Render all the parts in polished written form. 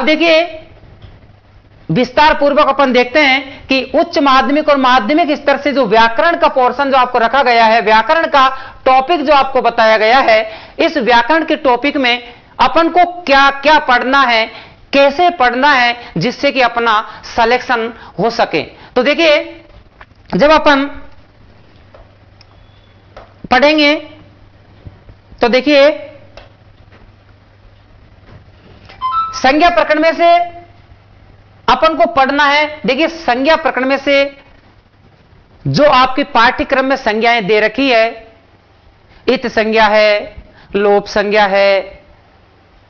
देखिए विस्तार पूर्वक अपन देखते हैं कि उच्च माध्यमिक और माध्यमिक स्तर से जो व्याकरण का पोर्शन जो आपको रखा गया है, व्याकरण का टॉपिक जो आपको बताया गया है, इस व्याकरण के टॉपिक में अपन को क्या क्या पढ़ना है, कैसे पढ़ना है, जिससे कि अपना सिलेक्शन हो सके। तो देखिए जब अपन पढ़ेंगे तो देखिए संज्ञा प्रकरण में से अपन को पढ़ना है। देखिए संज्ञा प्रकरण में से जो आपके पाठ्यक्रम में संज्ञाएं दे रखी है, इत संज्ञा है, लोप संज्ञा है,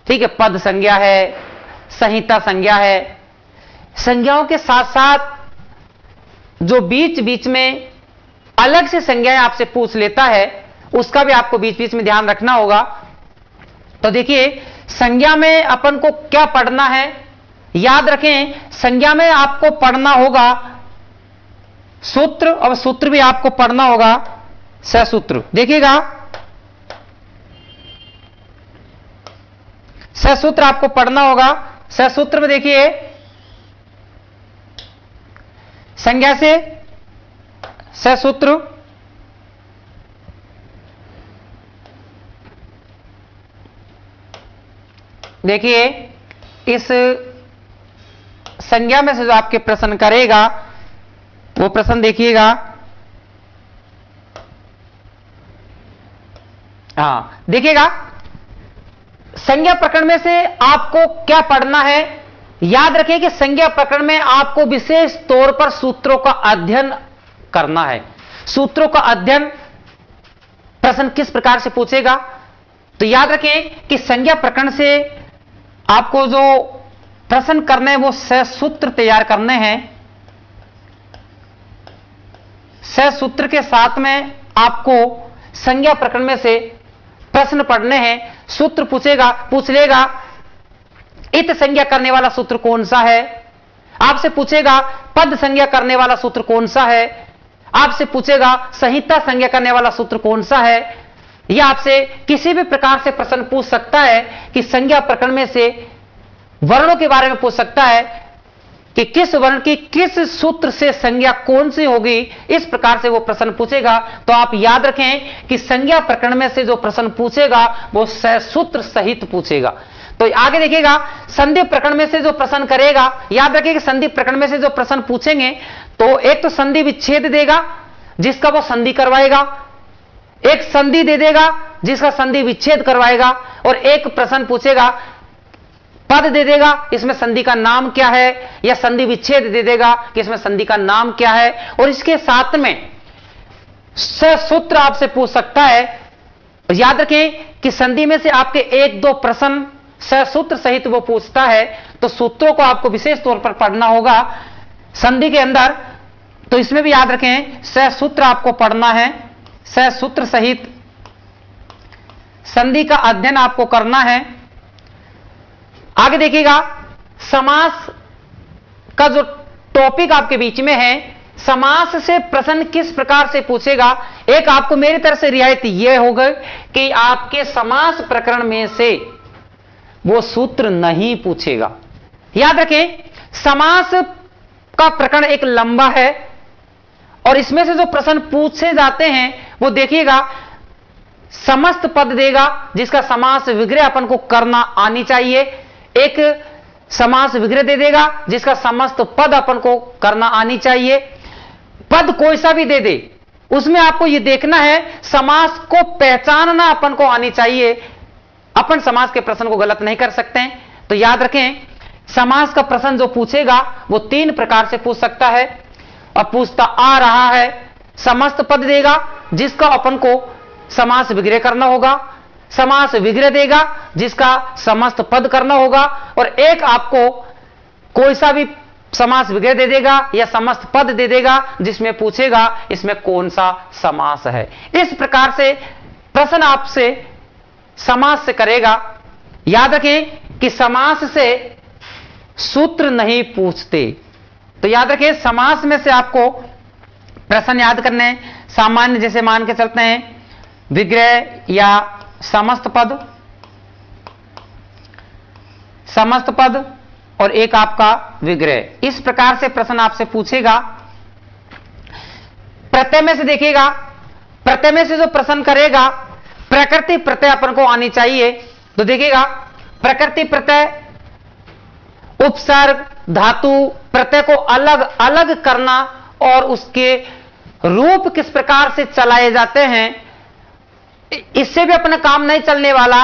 ठीक है, पद संज्ञा है, संहिता संज्ञा है। संज्ञाओं के साथ साथ जो बीच बीच में अलग से संज्ञाएं आपसे पूछ लेता है, उसका भी आपको बीच बीच में ध्यान रखना होगा। तो देखिए संज्ञा में अपन को क्या पढ़ना है, याद रखें संज्ञा में आपको पढ़ना होगा सूत्र, और सूत्र भी आपको पढ़ना होगा ससूत्र। देखिएगा ससूत्र आपको पढ़ना होगा। ससूत्र में देखिए संज्ञा से ससूत्र, देखिए इस संज्ञा में से जो आपके प्रश्न करेगा वो प्रश्न देखिएगा। देखिएगा संज्ञा प्रकरण में से आपको क्या पढ़ना है। याद रखें कि संज्ञा प्रकरण में आपको विशेष तौर पर सूत्रों का अध्ययन करना है। सूत्रों का अध्ययन प्रश्न किस प्रकार से पूछेगा, तो याद रखें कि संज्ञा प्रकरण से आपको जो प्रश्न करने हैं वो ससूत्र तैयार करने हैं। ससूत्र के साथ में आपको संज्ञा प्रकरण में से प्रश्न पढ़ने हैं। सूत्र पूछ लेगा इत संज्ञा करने वाला सूत्र कौन सा है, आपसे पूछेगा पद संज्ञा करने वाला सूत्र कौन सा है, आपसे पूछेगा संहिता संज्ञा करने वाला सूत्र कौन सा है। यह आपसे किसी भी प्रकार से प्रश्न पूछ सकता है कि संज्ञा प्रकरण में से वर्णों के बारे में पूछ सकता है कि किस वर्ण की किस सूत्र से संज्ञा कौन सी होगी, इस प्रकार से वो प्रश्न पूछेगा। तो आप याद रखें कि संज्ञा प्रकरण में से जो प्रश्न पूछेगा वो सूत्र सहित पूछेगा। तो आगे देखिएगा संधि प्रकरण में से जो प्रश्न करेगा, याद रखिए कि संधि प्रकरण में से जो प्रश्न पूछेंगे तो एक तो संधि विच्छेद देगा जिसका वो संधि करवाएगा, एक संधि दे देगा जिसका संधि विच्छेद करवाएगा, और एक प्रश्न पूछेगा पद दे देगा इसमें संधि का नाम क्या है, या संधि विच्छेद दे देगा कि इसमें संधि का नाम क्या है, और इसके साथ में ससूत्र आपसे पूछ सकता है। याद रखें कि संधि में से आपके एक दो प्रश्न ससूत्र सहित वो पूछता है, तो सूत्रों को आपको विशेष तौर पर पढ़ना होगा संधि के अंदर। तो इसमें भी याद रखें ससूत्र आपको पढ़ना है, ससूत्र सहित संधि का अध्ययन आपको करना है। आगे देखिएगा समास का जो टॉपिक आपके बीच में है, समास से प्रश्न किस प्रकार से पूछेगा। एक आपको मेरी तरफ से रियायत यह होगा कि आपके समास प्रकरण में से वो सूत्र नहीं पूछेगा। याद रखें समास का प्रकरण एक लंबा है और इसमें से जो प्रश्न पूछे जाते हैं वो देखिएगा समस्त पद देगा जिसका समास विग्रह अपन को करना आनी चाहिए, एक समास विग्रह दे देगा जिसका समस्त पद अपन को करना आनी चाहिए। पद कोई सा भी दे दे उसमें आपको यह देखना है समास को पहचानना अपन को आनी चाहिए, अपन समास के प्रश्न को गलत नहीं कर सकते हैं। तो याद रखें समास का प्रश्न जो पूछेगा वो तीन प्रकार से पूछ सकता है और पूछता आ रहा है। समस्त पद देगा जिसका अपन को समास विग्रह करना होगा, समास विग्रह देगा जिसका समस्त पद करना होगा, और एक आपको कोई सा भी समास विग्रह दे देगा या समस्त पद दे देगा जिसमें पूछेगा इसमें कौन सा समास है। इस प्रकार से प्रश्न आपसे समास से करेगा। याद रखें कि समास से सूत्र नहीं पूछते। तो याद रखें समास में से आपको प्रश्न याद करने सामान्य, जैसे मान के चलते हैं विग्रह या समस्त पद, समस्त पद और एक आपका विग्रह। इस प्रकार से प्रश्न आपसे पूछेगा। प्रत्यय में से देखिएगा, प्रत्यय में से जो प्रश्न करेगा प्रकृति प्रत्यय अपन को आनी चाहिए। तो देखिएगा प्रकृति प्रत्यय, उपसर्ग, धातु प्रत्यय को अलग अलग करना और उसके रूप किस प्रकार से चलाए जाते हैं, इससे भी अपना काम नहीं चलने वाला।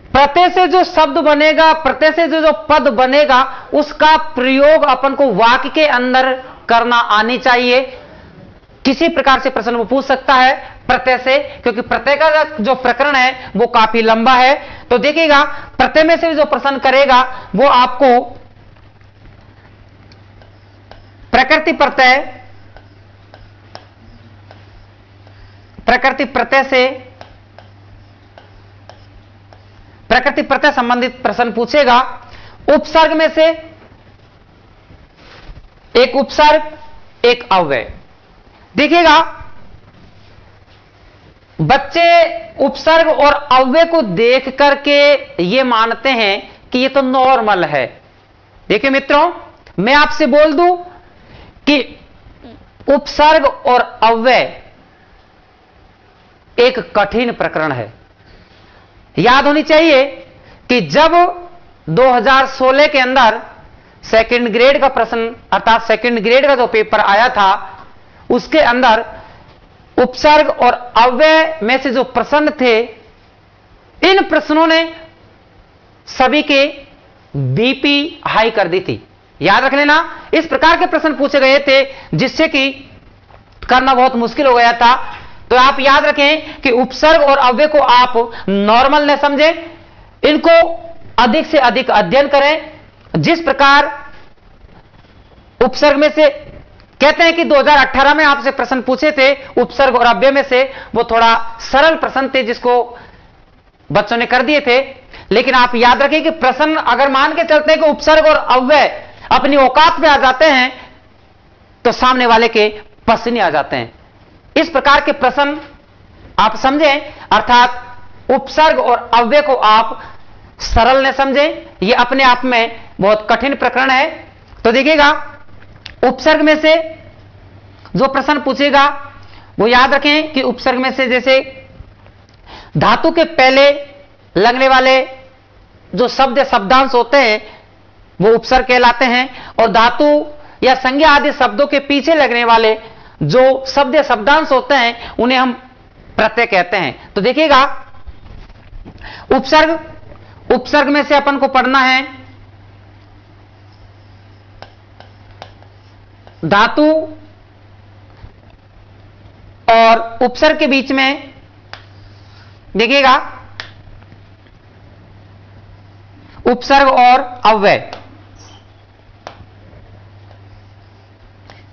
प्रत्यय से जो शब्द बनेगा, प्रत्यय से जो पद बनेगा, उसका प्रयोग अपन को वाक्य के अंदर करना आनी चाहिए। किसी प्रकार से प्रश्न वो पूछ सकता है प्रत्यय से, क्योंकि प्रत्यय का जो प्रकरण है वो काफी लंबा है। तो देखिएगा प्रत्यय में से जो प्रश्न करेगा वो आपको प्रकृति प्रत्यय, प्रकृति प्रत्यय से प्रकृति प्रत्यय संबंधित प्रश्न पूछेगा। उपसर्ग में से एक उपसर्ग, एक अव्यय। देखिएगा बच्चे उपसर्ग और अव्यय को देख करके ये मानते हैं कि ये तो नॉर्मल है। देखिए मित्रों, मैं आपसे बोल दूं कि उपसर्ग और अव्यय एक कठिन प्रकरण है। याद होनी चाहिए कि जब 2016 के अंदर सेकंड ग्रेड का प्रश्न अर्थात सेकंड ग्रेड का जो पेपर आया था उसके अंदर उपसर्ग और अव्यय में से जो प्रश्न थे, इन प्रश्नों ने सभी के बीपी हाई कर दी थी। याद रख लेना, इस प्रकार के प्रश्न पूछे गए थे जिससे कि करना बहुत मुश्किल हो गया था। तो आप याद रखें कि उपसर्ग और अव्यय को आप नॉर्मल न समझें, इनको अधिक से अधिक अध्ययन करें। जिस प्रकार उपसर्ग में से कहते हैं कि 2018 में आपसे प्रश्न पूछे थे उपसर्ग और अव्यय में से, वो थोड़ा सरल प्रश्न थे जिसको बच्चों ने कर दिए थे। लेकिन आप याद रखें कि प्रश्न अगर मान के चलते हैं कि उपसर्ग और अव्यय अपनी औकात में आ जाते हैं तो सामने वाले के पसीने आ जाते हैं। इस प्रकार के प्रश्न आप समझें, अर्थात उपसर्ग और अव्यय को आप सरल न समझें, यह अपने आप में बहुत कठिन प्रकरण है। तो देखिएगा उपसर्ग में से जो प्रश्न पूछेगा वो याद रखें कि उपसर्ग में से जैसे धातु के पहले लगने वाले जो शब्द या शब्दांश होते हैं वो उपसर्ग कहलाते हैं, और धातु या संज्ञा आदि शब्दों के पीछे लगने वाले जो शब्द या शब्दांश होते हैं उन्हें हम प्रत्यय कहते हैं। तो देखिएगा उपसर्ग में से अपन को पढ़ना है धातु और उपसर्ग के बीच में देखिएगा उपसर्ग और अव्यय।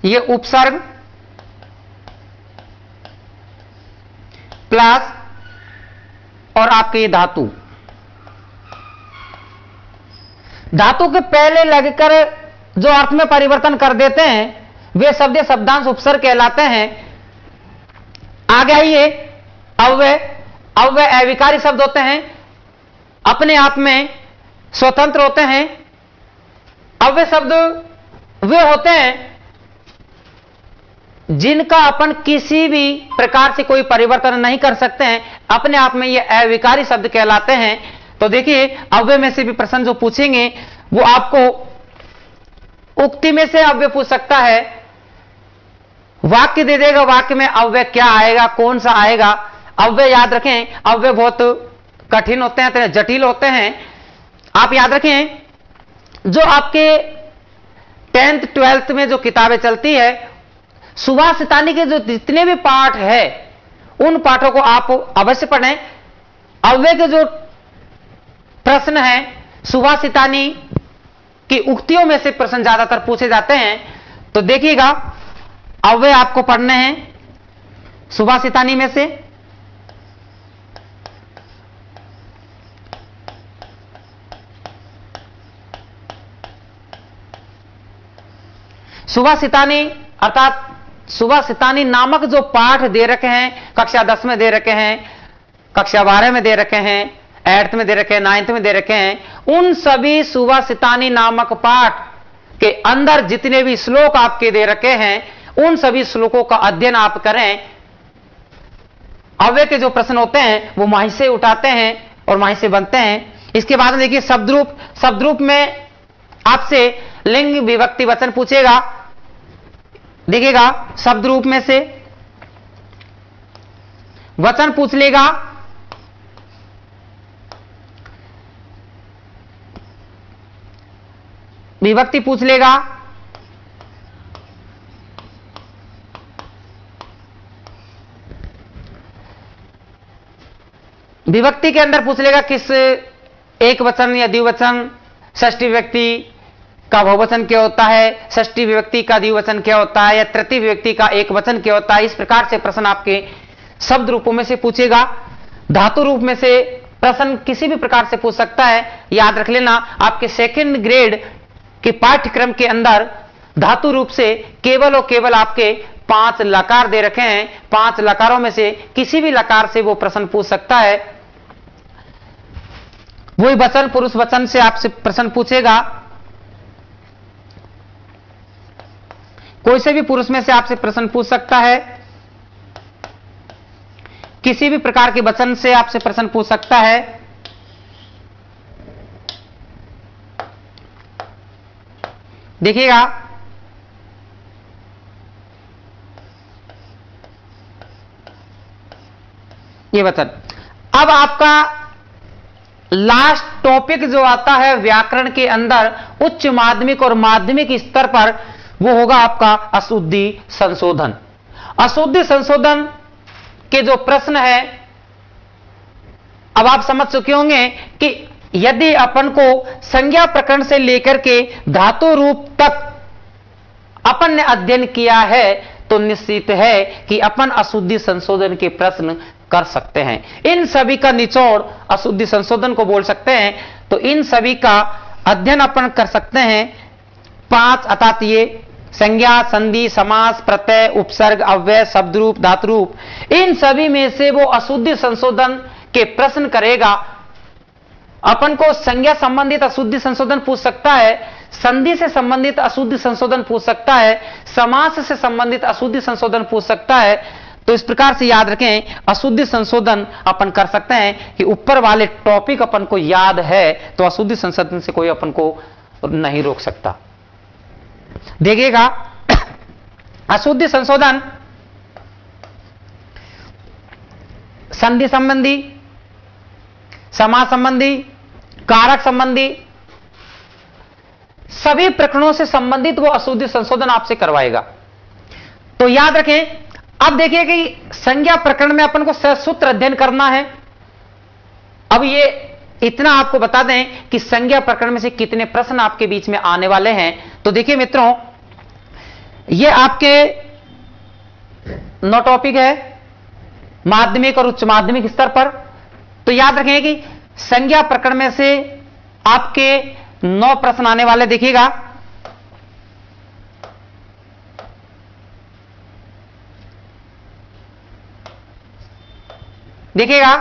ये उपसर्ग प्लस और आपके ये धातु, धातु के पहले लगकर जो अर्थ में परिवर्तन कर देते हैं वे शब्द या शब्दांश उपसर्ग कहलाते हैं। आगे आइए अव्यय। अव्यय अविकारी शब्द होते हैं, अपने आप में स्वतंत्र होते हैं। अव्यय शब्द वे होते हैं जिनका अपन किसी भी प्रकार से कोई परिवर्तन नहीं कर सकते हैं, अपने आप में ये अविकारी शब्द कहलाते हैं। तो देखिए अव्यय में से भी प्रश्न जो पूछेंगे वो आपको उक्ति में से अव्यय पूछ सकता है, वाक्य दे देगा, वाक्य में अव्यय क्या आएगा, कौन सा आएगा। अव्यय याद रखें, अव्यय बहुत कठिन होते हैं, जटिल होते हैं। आप याद रखें जो आपके 10th 12th में जो किताबें चलती है, सुभाष सितानी के जो जितने भी पाठ है उन पाठों को आप अवश्य पढ़ें। अव्यय के जो प्रश्न है सुभाष सितानी की उक्तियों में से प्रश्न ज्यादातर पूछे जाते हैं। तो देखिएगा अव्यय आपको पढ़ने हैं सुभाष सितानी में से। सुभाष सितानी अर्थात सुभाष सितानी नामक जो पाठ दे रखे हैं, कक्षा 10 में दे रखे हैं, कक्षा 12 में दे रखे हैं, 8th में दे रखे हैं, 9th में दे रखे हैं, उन सभी सुभाषितानी नामक पाठ के अंदर जितने भी श्लोक आपके दे रखे हैं उन सभी श्लोकों का अध्ययन आप करें। अव्यय के जो प्रश्न होते हैं वो वहीं से उठाते हैं और वहीं से बनते हैं। इसके बाद में देखिए शब्दरूप। शब्दरूप में आपसे लिंग विभक्ति वचन पूछेगा। देखिएगा शब्दरूप में से वचन पूछ लेगा, विभक्ति पूछ लेगा, विभक्ति के अंदर पूछ लेगा किस एक वचन या द्विवचन, षष्ठी विभक्ति का बहुवचन क्या होता है, षष्ठी विभक्ति का द्विवचन क्या होता है, या तृतीय विभक्ति का एक वचन क्या होता है। इस प्रकार से प्रश्न आपके शब्द रूपों में से पूछेगा। धातु रूप में से प्रश्न किसी भी प्रकार से पूछ सकता है। याद रख लेना, आपके सेकंड ग्रेड के पाठ्यक्रम के अंदर धातु रूप से केवल और केवल आपके 5 लकार दे रखे हैं। 5 लकारों में से किसी भी लकार से वो प्रश्न पूछ सकता है। वही वचन पुरुष वचन से आपसे प्रश्न पूछेगा। कोई से भी पुरुष में से आपसे प्रश्न पूछ सकता है, किसी भी प्रकार के वचन से आपसे प्रश्न पूछ सकता है। देखिएगा ये वचन। अब आपका लास्ट टॉपिक जो आता है व्याकरण के अंदर उच्च माध्यमिक और माध्यमिक स्तर पर, वो होगा आपका अशुद्धि संशोधन। अशुद्धि संशोधन के जो प्रश्न है, अब आप समझ चुके होंगे कि यदि अपन को संज्ञा प्रकरण से लेकर के धातु रूप तक अपन ने अध्ययन किया है तो निश्चित है कि अपन अशुद्धि संशोधन के प्रश्न कर सकते हैं। इन सभी का निचोड़ अशुद्धि संशोधन को बोल सकते हैं। तो इन सभी का अध्ययन अपन कर सकते हैं 5, अर्थात ये संज्ञा, संधि, समास, प्रत्यय, उपसर्ग, अव्यय, शब्दरूप, धातुरूप, इन सभी में से वो अशुद्धि संशोधन के प्रश्न करेगा। अपन को संज्ञा संबंधित अशुद्धि संशोधन पूछ सकता है, संधि से संबंधित अशुद्धि संशोधन पूछ सकता है, समास से संबंधित अशुद्धि संशोधन पूछ सकता है। तो इस प्रकार से याद रखें, अशुद्धि संशोधन अपन कर सकते हैं कि ऊपर वाले टॉपिक अपन को याद है तो अशुद्धि संशोधन से कोई अपन को नहीं रोक सकता। देखिएगा अशुद्धि संशोधन संधि संबंधी, समास संबंधी, कारक संबंधी सभी प्रकरणों से संबंधित वो अशुद्धि संशोधन आपसे करवाएगा। तो याद रखें, अब देखिए कि संज्ञा प्रकरण में अपन को सूत्र अध्ययन करना है। अब ये इतना आपको बता दें कि संज्ञा प्रकरण में से कितने प्रश्न आपके बीच में आने वाले हैं। तो देखिए मित्रों, ये आपके 9 टॉपिक है माध्यमिक और उच्च माध्यमिक स्तर पर। तो याद रखें कि संज्ञा प्रकरण में से आपके 9 प्रश्न आने वाले। देखिएगा देखिएगा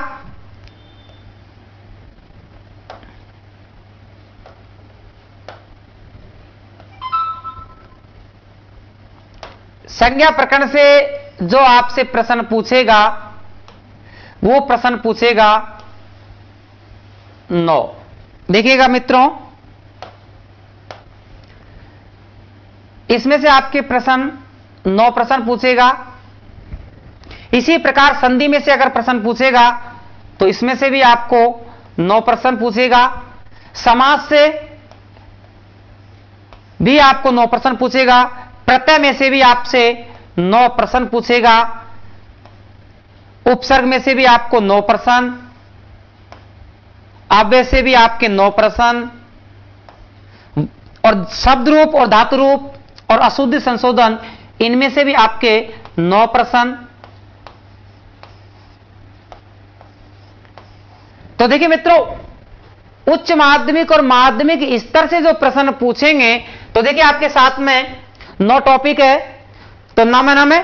संज्ञा प्रकरण से जो आपसे प्रश्न पूछेगा वो प्रश्न पूछेगा 9। देखिएगा मित्रों, इसमें से आपके प्रश्न 9 प्रश्न पूछेगा। इसी प्रकार संधि में से अगर प्रश्न पूछेगा तो इसमें से भी आपको 9 प्रश्न पूछेगा। समास से भी आपको 9 प्रश्न पूछेगा। प्रत्यय में से भी आपसे 9 प्रश्न पूछेगा। उपसर्ग में से भी आपको 9 प्रश्न, अव्यय से भी आपके 9 प्रश्न, और शब्द रूप और धातु रूप और अशुद्धि संशोधन इनमें से भी आपके 9 प्रश्न। तो देखिए मित्रों, उच्च माध्यमिक और माध्यमिक स्तर से जो प्रश्न पूछेंगे, तो देखिए आपके साथ में 9 टॉपिक है। तो नाम है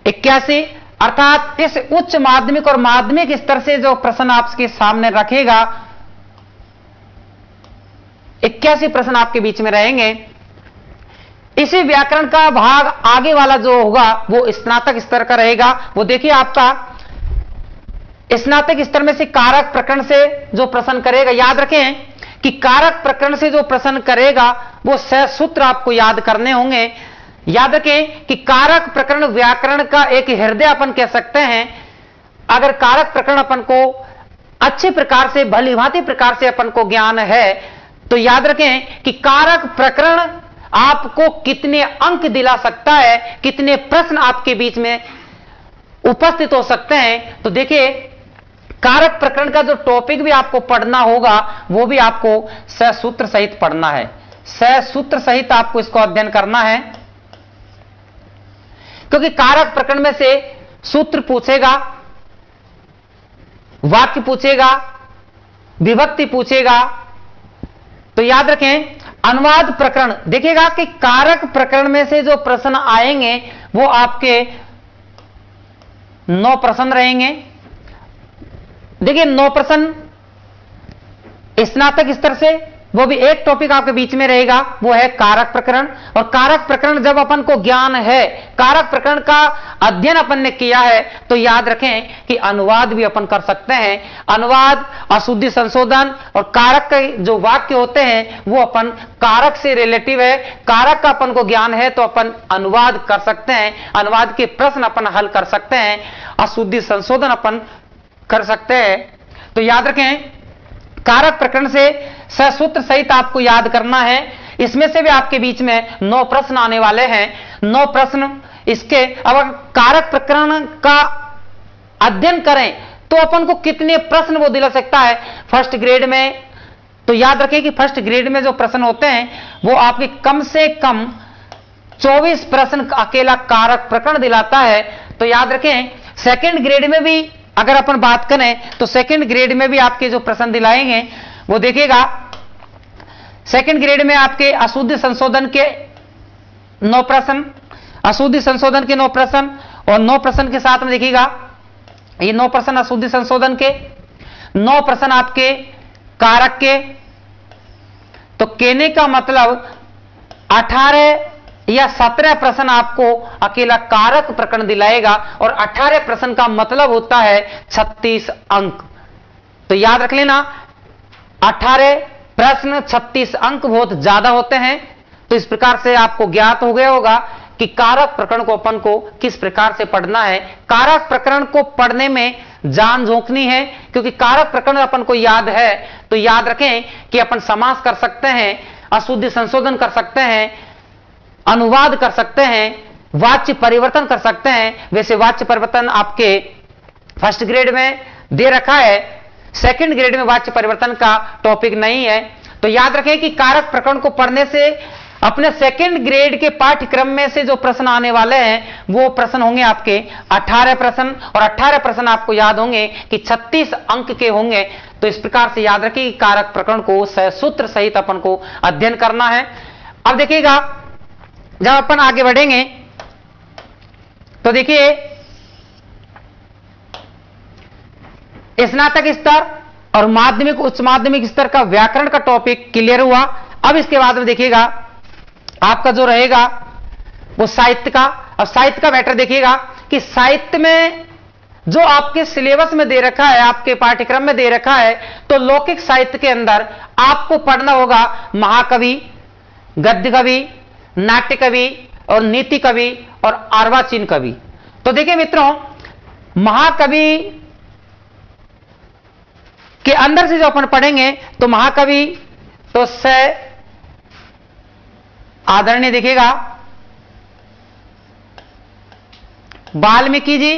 81, अर्थात इस उच्च माध्यमिक और माध्यमिक स्तर से जो प्रश्न आपके सामने रखेगा, 81 प्रश्न आपके बीच में रहेंगे। इसी व्याकरण का भाग आगे वाला जो होगा वो स्नातक स्तर का रहेगा। वो देखिए आपका स्नातक स्तर में से कारक प्रकरण से जो प्रश्न करेगा, याद रखें कि कारक प्रकरण से जो प्रश्न करेगा वो सहसूत्र आपको याद करने होंगे। याद रखें कि कारक प्रकरण व्याकरण का एक हृदय अपन कह सकते हैं। अगर कारक प्रकरण अपन को अच्छे प्रकार से, भली भांति प्रकार से अपन को ज्ञान है, तो याद रखें कि कारक प्रकरण आपको कितने अंक दिला सकता है, कितने प्रश्न आपके बीच में उपस्थित हो सकते हैं। तो देखिए कारक प्रकरण का जो टॉपिक भी आपको पढ़ना होगा वो भी आपको सहसूत्र सहित पढ़ना है। सहसूत्र सहित आपको इसको अध्ययन करना है, क्योंकि कारक प्रकरण में से सूत्र पूछेगा, वाक्य पूछेगा, विभक्ति पूछेगा। तो याद रखें अनुवाद प्रकरण देखिएगा कि कारक प्रकरण में से जो प्रश्न आएंगे वो आपके 9 प्रश्न रहेंगे। देखिए 9 प्रश्न स्नातक स्तर से, वो भी एक टॉपिक आपके बीच में रहेगा, वो है कारक प्रकरण। और कारक प्रकरण जब अपन को ज्ञान है, कारक प्रकरण का अध्ययन अपन ने किया है, तो याद रखें कि अनुवाद भी अपन कर सकते हैं। अनुवाद, अशुद्धि संशोधन और कारक के जो वाक्य होते हैं वो अपन कारक से रिलेटिव है। कारक का अपन को ज्ञान है तो अपन अनुवाद कर सकते हैं, अनुवाद के प्रश्न अपन हल कर सकते हैं, अशुद्धि संशोधन अपन कर सकते हैं। तो याद रखें कारक प्रकरण से सहसूत्र सहित आपको याद करना है। इसमें से भी आपके बीच में 9 प्रश्न आने वाले हैं। 9 प्रश्न इसके, अब कारक प्रकरण का अध्ययन करें तो अपन को कितने प्रश्न वो दिला सकता है फर्स्ट ग्रेड में। तो याद रखें कि फर्स्ट ग्रेड में जो प्रश्न होते हैं वो आपके कम से कम 24 प्रश्न अकेला कारक प्रकरण दिलाता है। तो याद रखें सेकंड ग्रेड में भी अगर अपन बात करें तो सेकंड ग्रेड में भी आपके जो प्रश्न दिलाएंगे वो देखिएगा, सेकंड ग्रेड में आपके अशुद्धि संशोधन के 9 प्रश्न, अशुद्धि संशोधन के 9 प्रश्न, और 9 प्रश्न के साथ में देखिएगा ये 9 प्रश्न अशुद्धि संशोधन के, 9 प्रश्न आपके कारक के। तो कहने का मतलब 18 या 17 प्रश्न आपको अकेला कारक प्रकरण दिलाएगा, और 18 प्रश्न का मतलब होता है 36 अंक। तो याद रख लेना 18 प्रश्न 36 अंक बहुत ज्यादा होते हैं। तो इस प्रकार से आपको ज्ञात हो गया होगा कि कारक प्रकरण को अपन को किस प्रकार से पढ़ना है। कारक प्रकरण को पढ़ने में जान झोंकनी है, क्योंकि कारक प्रकरण अपन को याद है तो याद रखें कि अपन समास कर सकते हैं, अशुद्धि संशोधन कर सकते हैं, अनुवाद कर सकते हैं, वाच्य परिवर्तन कर सकते हैं। वैसे वाच्य परिवर्तन आपके फर्स्ट ग्रेड में दे रखा है, सेकंड ग्रेड में वाच्य परिवर्तन का टॉपिक नहीं है। तो याद रखें कि कारक प्रकरण को पढ़ने से अपने सेकंड ग्रेड के पाठ्यक्रम में से जो प्रश्न आने वाले हैं वो प्रश्न होंगे आपके 18 प्रश्न, और 18 प्रश्न आपको याद होंगे कि 36 अंक के होंगे। तो इस प्रकार से याद रखिए कि कारक प्रकरण को सहसूत्र सहित अपन को अध्ययन करना है। अब देखिएगा जब अपन आगे बढ़ेंगे तो देखिए स्नातक स्तर और माध्यमिक उच्च माध्यमिक स्तर का व्याकरण का टॉपिक क्लियर हुआ। अब इसके बाद में देखिएगा आपका जो रहेगा वो साहित्य का। अब साहित्य का मैटर देखिएगा कि साहित्य में जो आपके सिलेबस में दे रखा है, आपके पाठ्यक्रम में दे रखा है, तो लौकिक साहित्य के अंदर आपको पढ़ना होगा महाकवि, गद्य कवि, नाट्य कवि और नीति कवि और अर्वाचीन कवि। तो देखिए मित्रों, महाकवि के अंदर से जो अपन पढ़ेंगे तो महाकवि तो से आदरणीय देखिएगा वाल्मीकि जी,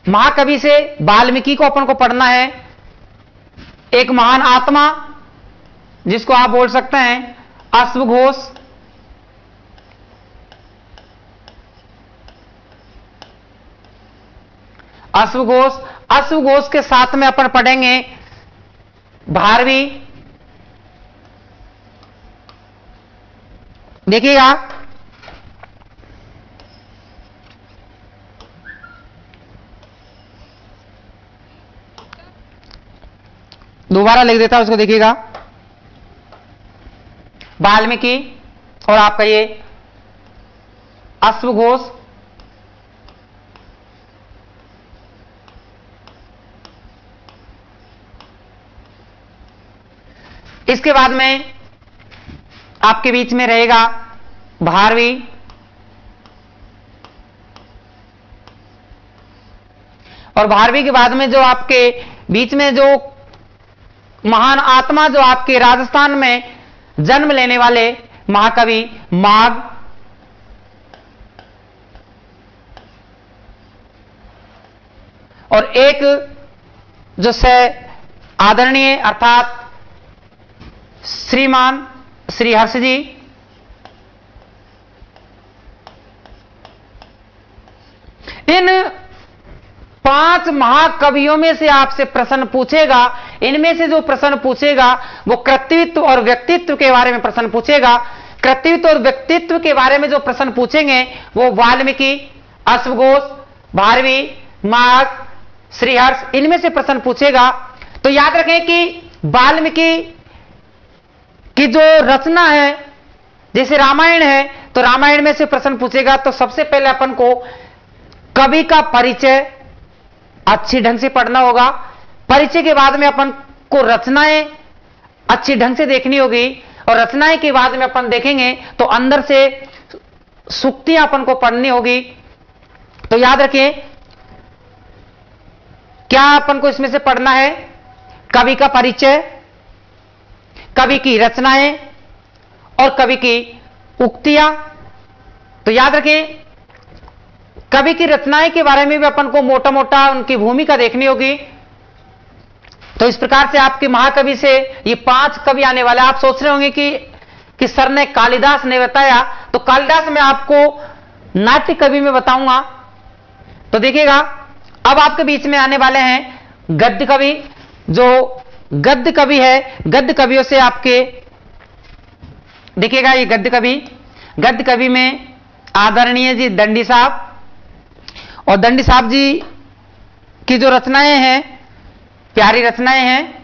महाकवि से वाल्मीकि को अपन को पढ़ना है। एक महान आत्मा जिसको आप बोल सकते हैं अश्वघोष, अश्वघोष, अश्वघोष के साथ में अपन पढ़ेंगे भारवी। देखिएगा दोबारा लिख देता हूं उसको, देखिएगा वाल्मीकि और आपका ये अश्वघोष, इसके बाद में आपके बीच में रहेगा भारवी, और भारवी के बाद में जो आपके बीच में जो महान आत्मा जो आपके राजस्थान में जन्म लेने वाले महाकवि माघ, और एक जो से आदरणीय अर्थात श्रीमान श्री हर्ष जी, इन 5 महाकवियों में से आपसे प्रश्न पूछेगा। इनमें से जो प्रश्न पूछेगा वो कृतित्व और व्यक्तित्व के बारे में प्रश्न पूछेगा। कृतित्व और व्यक्तित्व के बारे में जो प्रश्न पूछेंगे वो वाल्मीकि, अश्वघोष, भारवी, माघ, श्रीहर्ष, इनमें से प्रश्न पूछेगा। तो याद रखें कि वाल्मीकि की जो रचना है, जैसे रामायण है, तो रामायण में से प्रश्न पूछेगा तो सबसे पहले अपन को कवि का परिचय अच्छी ढंग से पढ़ना होगा। परिचय के बाद में अपन को रचनाएं अच्छी ढंग से देखनी होगी, और रचनाएं के बाद में अपन देखेंगे तो अंदर से सूक्तियां अपन को पढ़नी होगी। तो याद रखिए क्या अपन को इसमें से पढ़ना है, कवि का परिचय, कवि की रचनाएं और कवि की उक्तियां। तो याद रखें कवि की रचनाएं के बारे में भी अपन को मोटा मोटा उनकी भूमिका देखनी होगी। तो इस प्रकार से आपके महाकवि से ये 5 कवि आने वाले। आप सोच रहे होंगे कि सर ने कालिदास ने बताया, तो कालिदास मैं आपको नाट्य कवि में बताऊंगा। तो देखिएगा अब आपके बीच में आने वाले हैं गद्य कवि। जो गद्य कवि है, गद्य कवियों से आपके देखिएगा ये गद्य कवि में आदरणीय जी दंडी साहब, और दंडी साहब जी की जो रचनाएं हैं प्यारी रचनाएं हैं।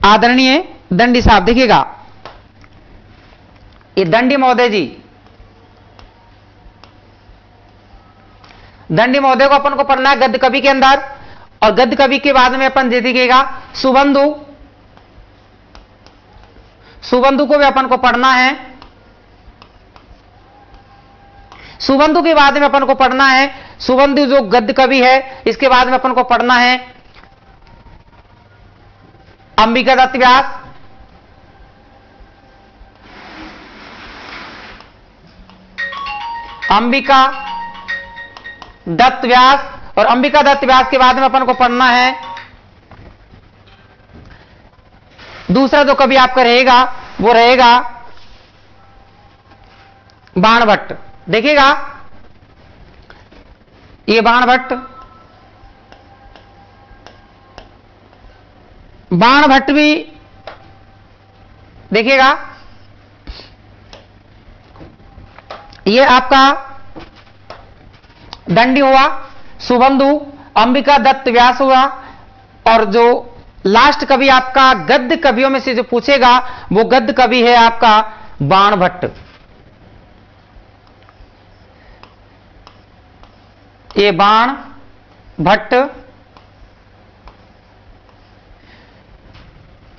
आदरणीय दंडी साहब, देखिएगा ये दंडी महोदय जी, दंडी महोदय को अपन को पढ़ना है गद्य कवि के अंदर। और गद्य कवि के बाद में अपन देखिएगा सुबंधु को भी अपन को पढ़ना है। सुबंधु के बाद में अपन को पढ़ना है, सुबंधु जो गद्य कवि है, इसके बाद में अपन को पढ़ना है अंबिका दत्त व्यास, अंबिका दत्त व्यास, और अंबिका दत्त व्यास के बाद में अपन को पढ़ना है दूसरा जो कवि आपका रहेगा वो रहेगा बाणभट्ट। देखिएगा ये बाणभट्ट भी देखिएगा, ये आपका दंडी हुआ, सुबंधु, अंबिका दत्त व्यास हुआ, और जो लास्ट कवि आपका गद्य कवियों में से जो पूछेगा वो गद्य कवि है आपका बाणभट्ट। ये बाणभट्ट,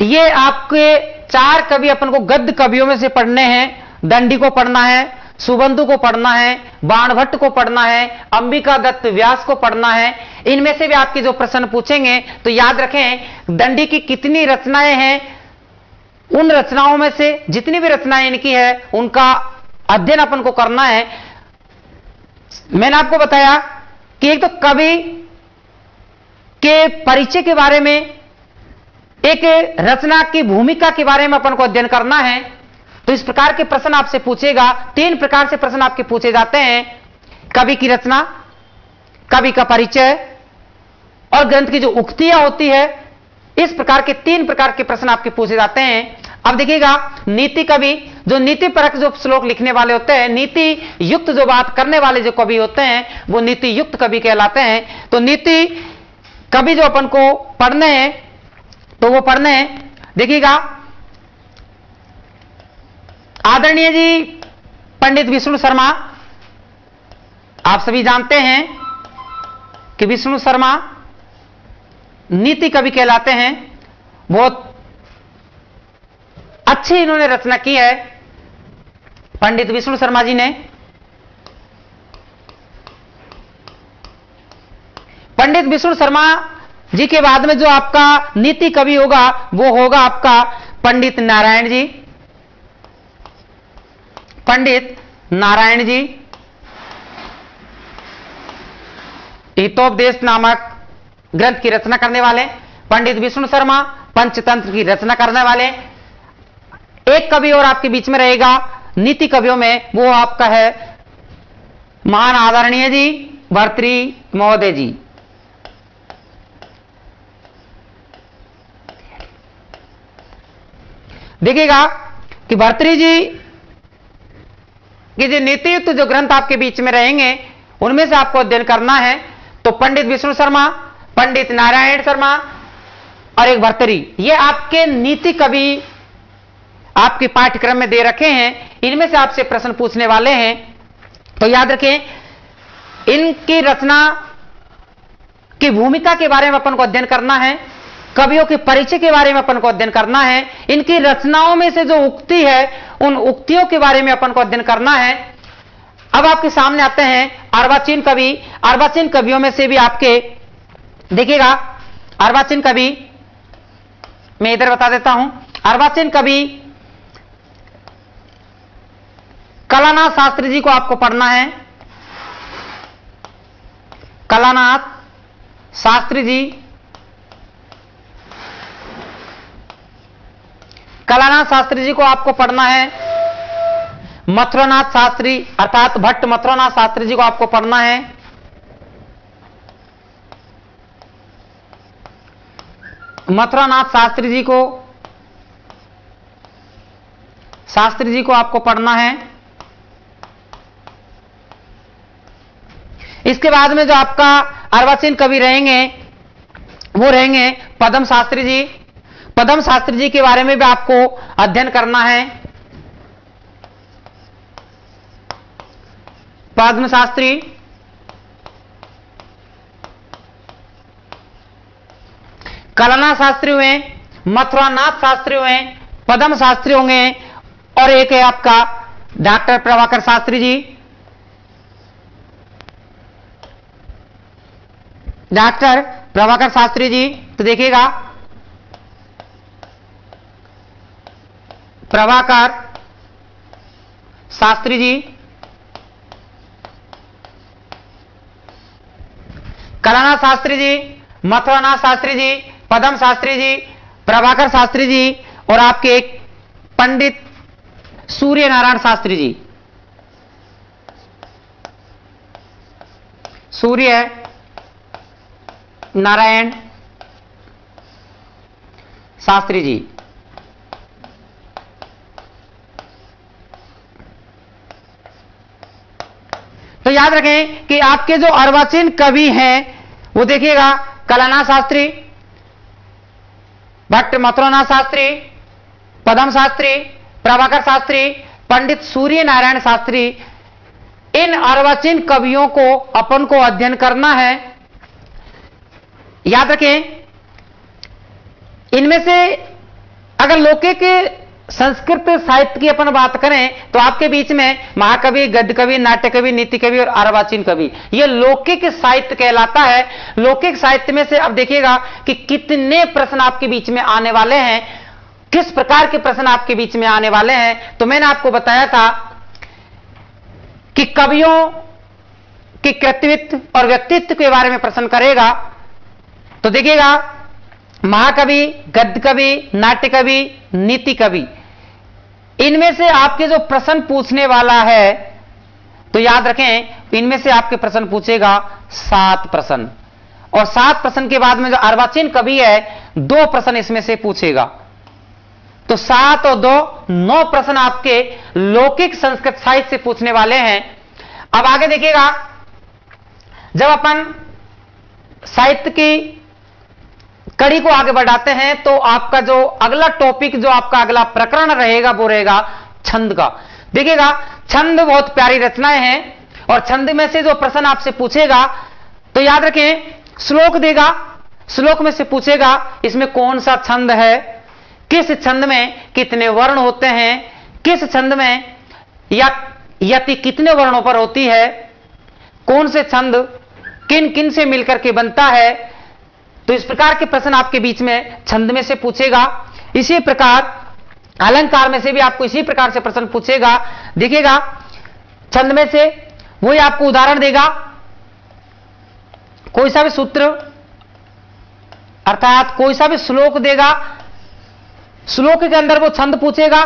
ये आपके 4 कवि अपन को गद्य कवियों में से पढ़ने हैं। दंडी को पढ़ना है, सुबंधु को पढ़ना है, बाणभट्ट को पढ़ना है, अंबिका दत्त व्यास को पढ़ना है। इनमें से भी आपके जो प्रश्न पूछेंगे तो याद रखें दंडी की कितनी रचनाएं हैं, उन रचनाओं में से जितनी भी रचनाएं इनकी है उनका अध्ययन अपन को करना है। मैंने आपको बताया कि एक तो कवि के परिचय के बारे में, एक रचना की भूमिका के बारे में अपन को अध्ययन करना है। तो इस प्रकार के प्रश्न आपसे पूछेगा। 3 प्रकार से प्रश्न आपके पूछे जाते हैं, कवि की रचना, कवि का परिचय और ग्रंथ की जो उक्तियां होती है। इस प्रकार के 3 प्रकार के प्रश्न आपके पूछे जाते हैं। अब देखिएगा नीति कवि, जो नीति परक जो श्लोक लिखने वाले होते हैं, नीति युक्त जो बात करने वाले जो कवि होते हैं वो नीति युक्त कवि कहलाते हैं। तो नीति कवि जो अपन को पढ़ने हैं तो वो पढ़ने हैं, देखिएगा आदरणीय जी पंडित विष्णु शर्मा। आप सभी जानते हैं कि विष्णु शर्मा नीति कवि कहलाते हैं। बहुत अच्छी इन्होंने रचना की है पंडित विष्णु शर्मा जी ने। पंडित विष्णु शर्मा जी के बाद में जो आपका नीति कवि होगा वो होगा आपका पंडित नारायण जी। पंडित नारायण जी हितोपदेश नामक ग्रंथ की रचना करने वाले। पंडित विष्णु शर्मा पंचतंत्र की रचना करने वाले। एक कवि और आपके बीच में रहेगा नीति कवियों में, वो आपका है महान आदरणीय जी भर्तृहरि महोदय जी। देखिएगा कि भर्तृहरि जी कि जो नीतियुक्त जो ग्रंथ आपके बीच में रहेंगे उनमें से आपको अध्ययन करना है। तो पंडित विष्णु शर्मा, पंडित नारायण शर्मा और एक भर्तृहरि, ये आपके नीति कवि आपके पाठ्यक्रम में दे रखे हैं। इनमें से आपसे प्रश्न पूछने वाले हैं, तो याद रखें इनकी रचना की भूमिका के बारे में अपन को अध्ययन करना है। कवियों के परिचय के बारे में अपन को अध्ययन करना है। इनकी रचनाओं में से जो उक्ति है उन उक्तियों के बारे में अपन को अध्ययन करना है। अब आपके सामने आते हैं अर्वाचीन कवि। अर्वाचीन कवियों में से भी आपके देखिएगा अर्वाचीन कवि, मैं इधर बता देता हूं। अर्वाचीन कवि कलानाथ शास्त्री जी को आपको पढ़ना है। कलानाथ शास्त्री जी, कलानाथ शास्त्री जी को आपको पढ़ना है। मथुरानाथ शास्त्री अर्थात भट्ट मथुरानाथ शास्त्री जी को आपको पढ़ना है। मथुरानाथ शास्त्री जी को आपको पढ़ना है। इसके बाद में जो आपका अर्वाचीन कवि रहेंगे वो रहेंगे पद्म शास्त्री जी। पद्म शास्त्री जी के बारे में भी आपको अध्ययन करना है। पद्म शास्त्री, कलानाथ शास्त्री हुए, मथुरानाथ शास्त्री हुए, पद्म शास्त्री होंगे और एक है आपका डॉक्टर प्रभाकर शास्त्री जी। डॉक्टर प्रभाकर शास्त्री जी, तो देखिएगा प्रभाकर शास्त्री जी, कलानाथ शास्त्री जी, मथुरानाथ शास्त्री जी, पद्म शास्त्री जी, प्रभाकर शास्त्री जी और आपके एक पंडित सूर्य नारायण शास्त्री जी। सूर्य नारायण शास्त्री जी। तो याद रखें कि आपके जो अर्वाचीन कवि हैं वो देखिएगा कलानाथ शास्त्री, भट्ट मथुरानाथ शास्त्री, पद्म शास्त्री, प्रभाकर शास्त्री, पंडित सूर्य नारायण शास्त्री। इन अर्वाचीन कवियों को अपन को अध्ययन करना है। याद रखें इनमें से अगर लौकिक संस्कृत साहित्य की अपन बात करें तो आपके बीच में महाकवि, गद्य कवि, नाट्य कवि, नीति कवि और अर्वाचीन कवि, यह लौकिक साहित्य कहलाता है। लौकिक साहित्य में से अब देखिएगा कि कितने प्रश्न आपके बीच में आने वाले हैं, किस प्रकार के प्रश्न आपके बीच में आने वाले हैं। तो मैंने आपको बताया था कि कवियों के कृतित्व और व्यक्तित्व के बारे में प्रश्न करेगा। तो देखिएगा महाकवि, गद्य कवि, नाट्य कवि, नीति कवि, इनमें से आपके जो प्रश्न पूछने वाला है तो याद रखें इनमें से आपके प्रश्न पूछेगा 7 प्रश्न और 7 प्रश्न के बाद में जो अर्वाचीन कवि है 2 प्रश्न इसमें से पूछेगा। तो 7 और 2 9 प्रश्न आपके लौकिक संस्कृत साहित्य से पूछने वाले हैं। अब आगे देखिएगा जब अपन साहित्य की कड़ी को आगे बढ़ाते हैं तो आपका जो अगला टॉपिक, जो आपका अगला प्रकरण रहेगा वो रहेगा छंद का। देखिएगा, छंद बहुत प्यारी रचनाएं हैं और छंद में से जो प्रश्न आपसे पूछेगा तो याद रखें, श्लोक देगा, श्लोक में से पूछेगा इसमें कौन सा छंद है, किस छंद में कितने वर्ण होते हैं, किस छंद में यति कितने वर्णों पर होती है, कौन से छंद किन किन से मिलकर के बनता है। तो इस प्रकार के प्रश्न आपके बीच में छंद में से पूछेगा। इसी प्रकार अलंकार में से भी आपको इसी प्रकार से प्रश्न पूछेगा। देखिएगा, छंद में से वही आपको उदाहरण देगा, कोई सा भी सूत्र अर्थात कोई सा भी श्लोक देगा, श्लोक के अंदर वो छंद पूछेगा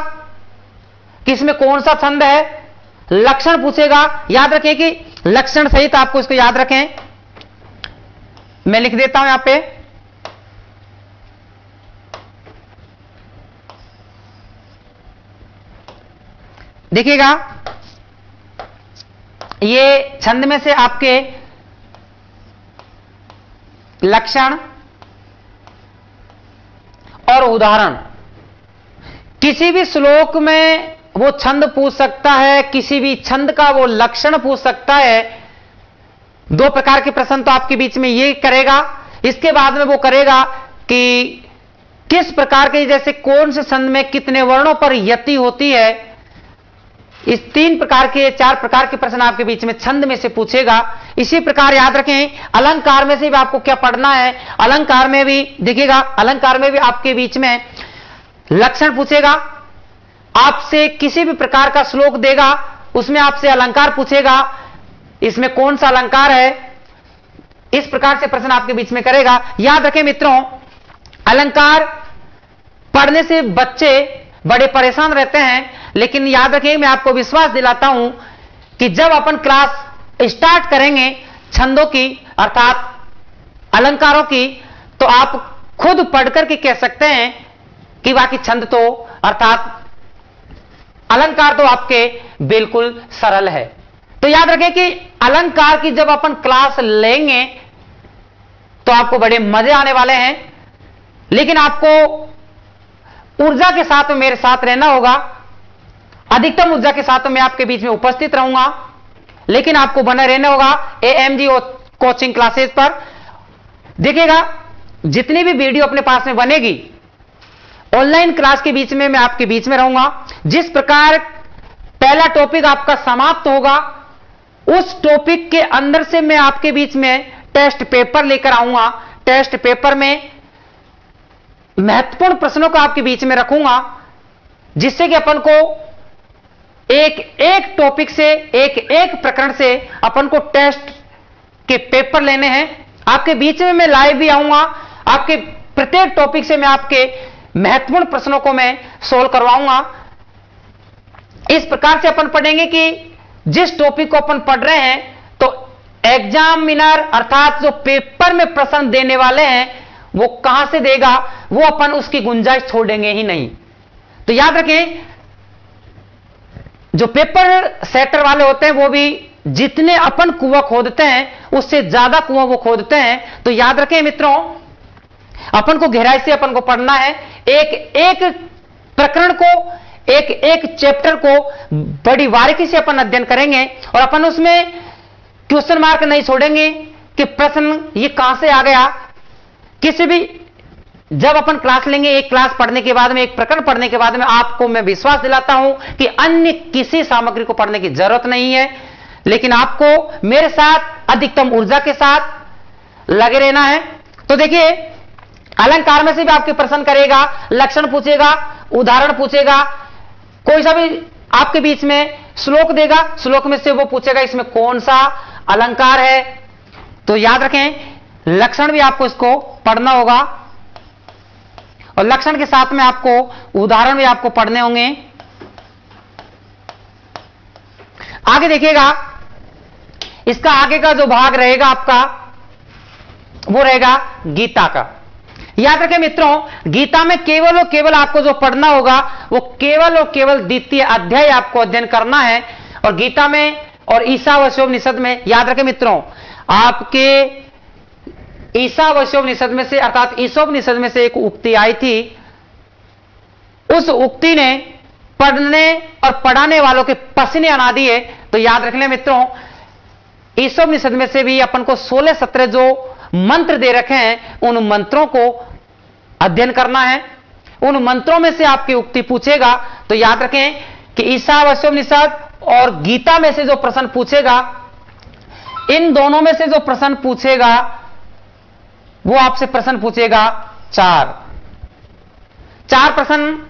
कि इसमें कौन सा छंद है, लक्षण पूछेगा। याद रखें कि लक्षण सहित आपको इसको याद रखें, मैं लिख देता हूं यहां पे। देखिएगा, ये छंद में से आपके लक्षण और उदाहरण, किसी भी श्लोक में वो छंद पूछ सकता है, किसी भी छंद का वो लक्षण पूछ सकता है। दो प्रकार के प्रश्न तो आपके बीच में ये करेगा। इसके बाद में वो करेगा कि किस प्रकार के, जैसे कौन से छंद में कितने वर्णों पर यति होती है। इस 3 प्रकार के 4 प्रकार के प्रश्न आपके बीच में छंद में से पूछेगा। इसी प्रकार याद रखें, अलंकार में से भी आपको क्या पढ़ना है, अलंकार में भी देखिएगा, अलंकार में भी आपके बीच में लक्षण पूछेगा। आपसे किसी भी प्रकार का श्लोक देगा, उसमें आपसे अलंकार पूछेगा, इसमें कौन सा अलंकार है, इस प्रकार से प्रश्न आपके बीच में करेगा। याद रखें मित्रों, अलंकार पढ़ने से बच्चे बड़े परेशान रहते हैं, लेकिन याद रखें, मैं आपको विश्वास दिलाता हूं कि जब अपन क्लास स्टार्ट करेंगे छंदों की अर्थात अलंकारों की, तो आप खुद पढ़कर के कह सकते हैं कि बाकी छंद तो अर्थात अलंकार तो आपके बिल्कुल सरल है। तो याद रखें कि अलंकार की जब अपन क्लास लेंगे तो आपको बड़े मजे आने वाले हैं, लेकिन आपको ऊर्जा के साथ मेरे साथ रहना होगा। अधिकतम ऊर्जा के साथ मैं आपके बीच में उपस्थित रहूंगा, लेकिन आपको बने रहना होगा AMG कोचिंग क्लासेस पर। देखिएगा, जितनी भी वीडियो अपने पास में बनेगी ऑनलाइन क्लास के बीच में मैं आपके बीच में रहूंगा। जिस प्रकार पहला टॉपिक आपका समाप्त होगा, उस टॉपिक के अंदर से मैं आपके बीच में टेस्ट पेपर लेकर आऊंगा। टेस्ट पेपर में महत्वपूर्ण प्रश्नों को आपके बीच में रखूंगा, जिससे कि अपन को एक एक टॉपिक से, एक एक प्रकरण से अपन को टेस्ट के पेपर लेने हैं। आपके बीच में मैं लाइव भी आऊंगा, आपके प्रत्येक टॉपिक से मैं आपके महत्वपूर्ण प्रश्नों को मैं सोल्व करवाऊंगा। इस प्रकार से अपन पढ़ेंगे कि जिस टॉपिक को अपन पढ़ रहे हैं तो एग्जामिनर अर्थात जो पेपर में प्रश्न देने वाले हैं वो कहां से देगा, वो अपन उसकी गुंजाइश छोड़ेंगे ही नहीं। तो याद रखें, जो पेपर सेटर वाले होते हैं वो भी जितने अपन कुआं खोदते हैं उससे ज्यादा कुआं वो खोदते हैं। तो याद रखें मित्रों, अपन को गहराई से अपन को पढ़ना है, एक एक प्रकरण को, एक एक चैप्टर को बड़ी बारीकी से अपन अध्ययन करेंगे और अपन उसमें क्वेश्चन मार्क नहीं छोड़ेंगे कि प्रश्न ये कहां से आ गया। किसी भी जब अपन क्लास लेंगे, एक क्लास पढ़ने के बाद में, एक प्रकरण पढ़ने के बाद में, आपको मैं विश्वास दिलाता हूं कि अन्य किसी सामग्री को पढ़ने की जरूरत नहीं है, लेकिन आपको मेरे साथ अधिकतम ऊर्जा के साथ लगे रहना है। तो देखिए, अलंकार में से भी आपके प्रश्न करेगा, लक्षण पूछेगा, उदाहरण पूछेगा, कोई सा भी आपके बीच में श्लोक देगा, श्लोक में से वो पूछेगा इसमें कौन सा अलंकार है। तो याद रखें, लक्षण भी आपको इसको पढ़ना होगा और लक्षण के साथ में आपको उदाहरण भी आपको पढ़ने होंगे। आगे देखिएगा, इसका आगे का जो भाग रहेगा आपका वो रहेगा गीता का। याद रखें मित्रों, गीता में केवल और केवल आपको जो पढ़ना होगा वो केवल और केवल द्वितीय अध्याय आपको अध्ययन करना है। और गीता में और ईशावास्योपनिषद में याद रखें मित्रों, आपके ईशावास्योपनिषद में से, अर्थात ईशोपनिषद में से एक उक्ति आई थी। उस उक्ति ने पढ़ने और पढ़ाने वालों के पसीने अना दिए। तो याद रख लें मित्रों, ईशोपनिषद में से भी अपन को 16-17 जो मंत्र दे रखे हैं, उन मंत्रों को अध्ययन करना है। उन मंत्रों में से आपकी उक्ति पूछेगा तो याद रखें कि ईशावास्योपनिषद और गीता में से जो प्रश्न पूछेगा, इन दोनों में से जो प्रश्न पूछेगा वो आपसे प्रश्न पूछेगा चार प्रश्न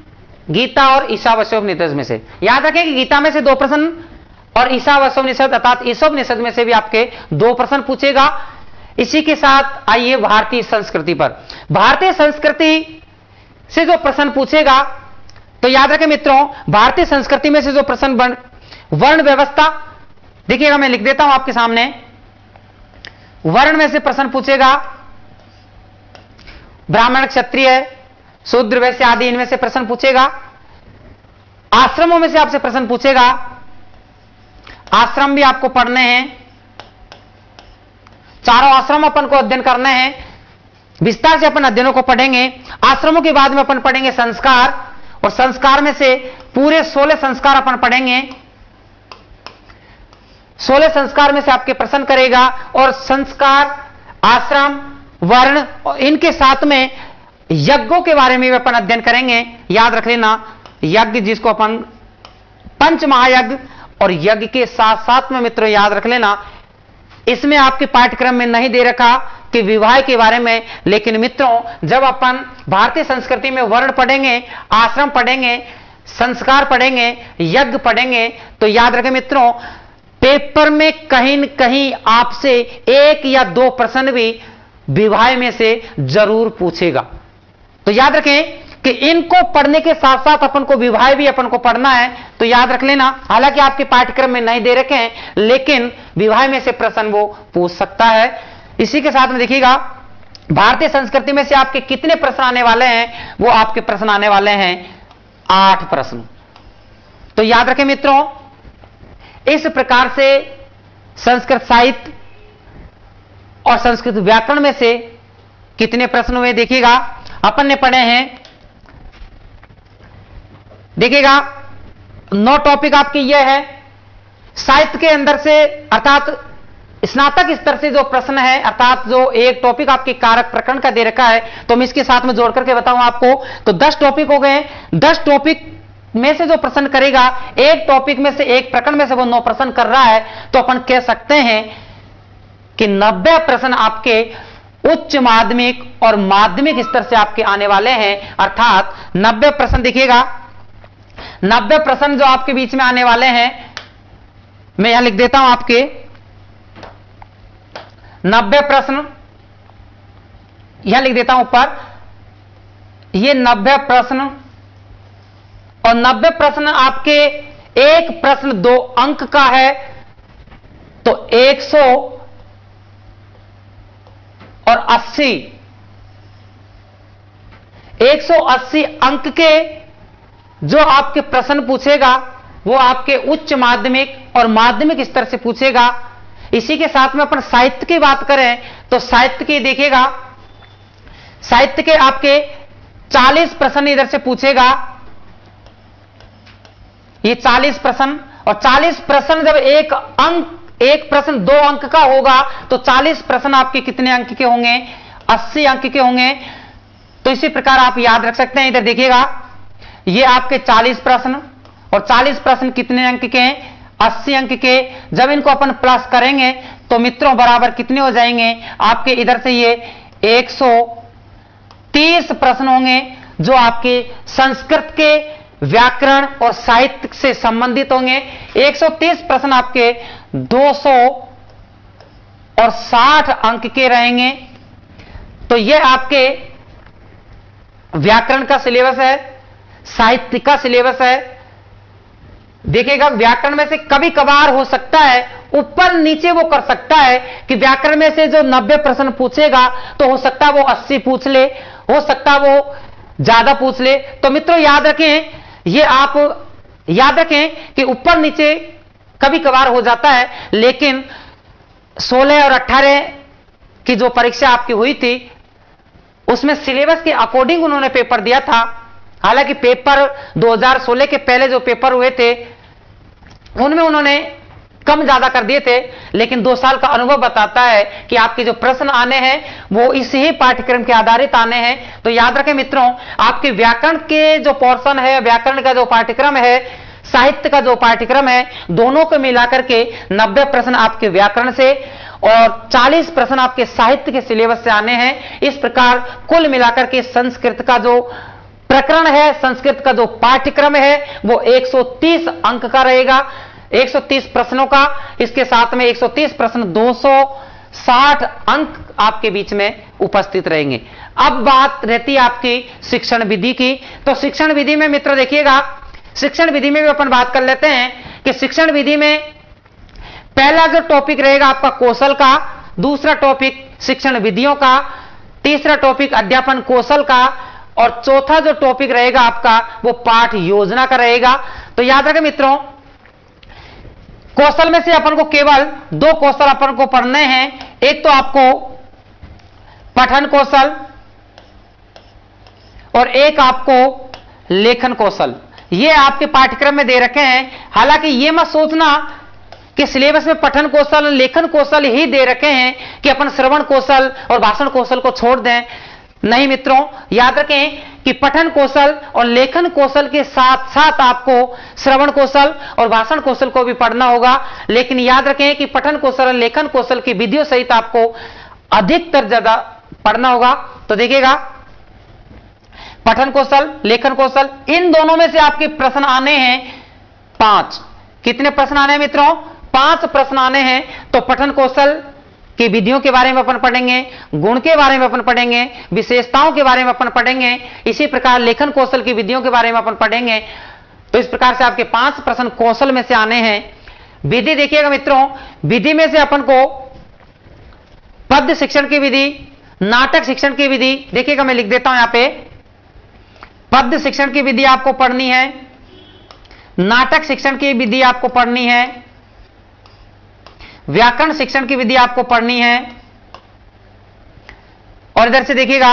गीता और ईशावास्योपनिषद में से। याद रखें कि गीता में से 2 प्रश्न और ईशावास्योपनिषद अर्थात ईशोपनिषद में से भी आपके 2 प्रश्न पूछेगा। इसी के साथ आइए भारतीय संस्कृति पर। भारतीय संस्कृति से जो प्रश्न पूछेगा तो याद रखें मित्रों, भारतीय संस्कृति में से जो प्रश्न वर्ण व्यवस्था, देखिएगा मैं लिख देता हूं आपके सामने। वर्ण में से प्रश्न पूछेगा, ब्राह्मण, क्षत्रिय, शूद्र, वैश्य आदि इनमें से प्रश्न पूछेगा। आश्रमों में से आपसे प्रश्न पूछेगा, आश्रम भी आपको पढ़ने हैं, चारों आश्रम अपन को अध्ययन करने हैं। विस्तार से अपन अध्ययनों को पढ़ेंगे। आश्रमों के बाद में अपन पढ़ेंगे संस्कार, और संस्कार में से पूरे 16 संस्कार अपन पढ़ेंगे। 16 संस्कार में से आपके प्रश्न करेगा, और संस्कार, आश्रम, वर्ण और इनके साथ में यज्ञों के बारे में भी अपन अध्ययन करेंगे। याद रख लेना, यज्ञ जिसको अपन पंच महायज्ञ, और यज्ञ के साथ साथ में मित्रों याद रख लेना, इसमें आपके पाठ्यक्रम में नहीं दे रखा कि विवाह के बारे में, लेकिन मित्रों जब अपन भारतीय संस्कृति में वर्ण पढ़ेंगे, आश्रम पढ़ेंगे, संस्कार पढ़ेंगे, यज्ञ पढ़ेंगे, तो याद रखें मित्रों, पेपर में कहीं न कहीं आपसे 1 या 2 प्रश्न भी विवाह में से जरूर पूछेगा। तो याद रखें कि इनको पढ़ने के साथ साथ अपन को विवाह भी अपन को पढ़ना है। तो याद रख लेना, हालांकि आपके पाठ्यक्रम में नहीं दे रखे हैं, लेकिन विवाह में से प्रश्न वो पूछ सकता है। इसी के साथ में देखिएगा, भारतीय संस्कृति में से आपके कितने प्रश्न आने वाले हैं, वो आपके प्रश्न आने वाले हैं 8 प्रश्न। तो याद रखें मित्रों, इस प्रकार से संस्कृत साहित्य और संस्कृत व्याकरण में से कितने प्रश्न हुए देखिएगा। अपन ने पढ़े हैं, देखिएगा 9 टॉपिक आपके यह है। साहित्य के अंदर से अर्थात स्नातक स्तर से जो प्रश्न है, अर्थात जो एक टॉपिक आपके कारक प्रकरण का दे रखा है, तो मैं इसके साथ में जोड़ करके बताऊं आपको, तो 10 टॉपिक हो गए। 10 टॉपिक में से जो प्रश्न करेगा, एक टॉपिक में से, एक प्रकरण में से वो 9 प्रश्न कर रहा है, तो अपन कह सकते हैं कि 90 प्रश्न आपके उच्च माध्यमिक और माध्यमिक स्तर से आपके आने वाले हैं। अर्थात 90 प्रश्न देखिएगा, 90 प्रश्न जो आपके बीच में आने वाले हैं, मैं यहां लिख देता हूं आपके 90 प्रश्न, यहां लिख देता हूं ऊपर, ये 90 प्रश्न, और 90 प्रश्न आपके, एक प्रश्न 2 अंक का है, तो 180 अंक के जो आपके प्रश्न पूछेगा, वो आपके उच्च माध्यमिक और माध्यमिक स्तर से पूछेगा। इसी के साथ में अपन साहित्य की बात करें तो साहित्य की देखिएगा, साहित्य के आपके 40 प्रश्न इधर से पूछेगा, ये 40 प्रश्न, और 40 प्रश्न जब एक प्रश्न 2 अंक का होगा, तो 40 प्रश्न आपके कितने अंक के होंगे, 80 अंक के होंगे। तो इसी प्रकार आप याद रख सकते हैं, इधर देखिएगा, ये आपके 40 प्रश्न, और 40 प्रश्न कितने अंक के हैं, 80 अंक के। जब इनको अपन प्लस करेंगे तो मित्रों बराबर कितने हो जाएंगे आपके, इधर से ये 130 प्रश्न होंगे, जो आपके संस्कृत के व्याकरण और साहित्य से संबंधित होंगे। 130 प्रश्न आपके 260 अंक के रहेंगे। तो यह आपके व्याकरण का सिलेबस है, साहित्य का सिलेबस है। देखिएगा, व्याकरण में से कभी कभार हो सकता है, ऊपर नीचे वो कर सकता है कि व्याकरण में से जो 90 प्रश्न पूछेगा, तो हो सकता है वो 80 पूछ ले, हो सकता है वो ज्यादा पूछ ले। तो मित्रों याद रखें, ये आप याद रखें कि ऊपर नीचे कभी कभार हो जाता है, लेकिन 16 और 18 कि जो परीक्षा आपकी हुई थी उसमें सिलेबस के अकॉर्डिंग उन्होंने पेपर दिया था। हालांकि पेपर 2016 के पहले जो पेपर हुए थे उनमें उन्होंने कम ज्यादा कर दिए थे, लेकिन 2 साल का अनुभव बताता है कि आपके जो प्रश्न आने हैं वो इस ही पाठ्यक्रम के आधारित आने हैं। तो याद रखें मित्रों, आपके व्याकरण के जो पोर्शन है, व्याकरण का जो पाठ्यक्रम है, साहित्य का जो पाठ्यक्रम है, दोनों को मिलाकर के 90 प्रश्न आपके व्याकरण से और 40 प्रश्न आपके साहित्य के सिलेबस से आने हैं। इस प्रकार कुल मिलाकर के संस्कृत का जो प्रकरण है, संस्कृत का जो पाठ्यक्रम है वो 130 अंक का रहेगा, 130 प्रश्नों का। इसके साथ में 130 प्रश्न 260 अंक आपके बीच में उपस्थित रहेंगे। अब बात रहती है आपकी शिक्षण विधि की। तो शिक्षण विधि में मित्र देखिएगा, शिक्षण विधि में भी अपन बात कर लेते हैं कि शिक्षण विधि में पहला जो टॉपिक रहेगा आपका कौशल का, दूसरा टॉपिक शिक्षण विधियों का, तीसरा टॉपिक अध्यापन कौशल का और चौथा जो टॉपिक रहेगा आपका वो पाठ योजना का रहेगा। तो याद रखें मित्रों, कौशल में से अपन को केवल 2 कौशल अपन को पढ़ने हैं। एक तो आपको पठन कौशल और एक आपको लेखन कौशल। ये आपके पाठ्यक्रम में दे रखे हैं। हालांकि ये मत सोचना कि सिलेबस में पठन कौशल और लेखन कौशल ही दे रखे हैं कि अपन श्रवण कौशल और भाषण कौशल को छोड़ दें। नहीं मित्रों, याद रखें कि पठन कौशल और लेखन कौशल के साथ साथ आपको श्रवण कौशल और भाषण कौशल को भी पढ़ना होगा। लेकिन याद रखें कि पठन कौशल और लेखन कौशल की विधियों सहित आपको अधिकतर ज्यादा पढ़ना होगा। तो देखिएगा, पठन कौशल, लेखन कौशल, इन दोनों में से आपके प्रश्न आने हैं 5। कितने प्रश्न आने हैं मित्रों? 5 प्रश्न आने हैं। तो पठन कौशल की विधियों के बारे में अपन पढ़ेंगे, गुण के बारे में अपन पढ़ेंगे, विशेषताओं के बारे में अपन पढ़ेंगे, इसी प्रकार लेखन कौशल की विधियों के बारे में अपन पढ़ेंगे। तो इस प्रकार से आपके 5 प्रश्न कौशल में से आने हैं। विधि देखिएगा मित्रों, विधि में से अपन को पद्य शिक्षण की विधि, नाटक शिक्षण की विधि, देखिएगा मैं लिख देता हूं यहां पे, पद्य शिक्षण की विधि आपको पढ़नी है, नाटक शिक्षण की विधि आपको पढ़नी है, व्याकरण शिक्षण की विधि आपको पढ़नी है। और इधर से देखिएगा,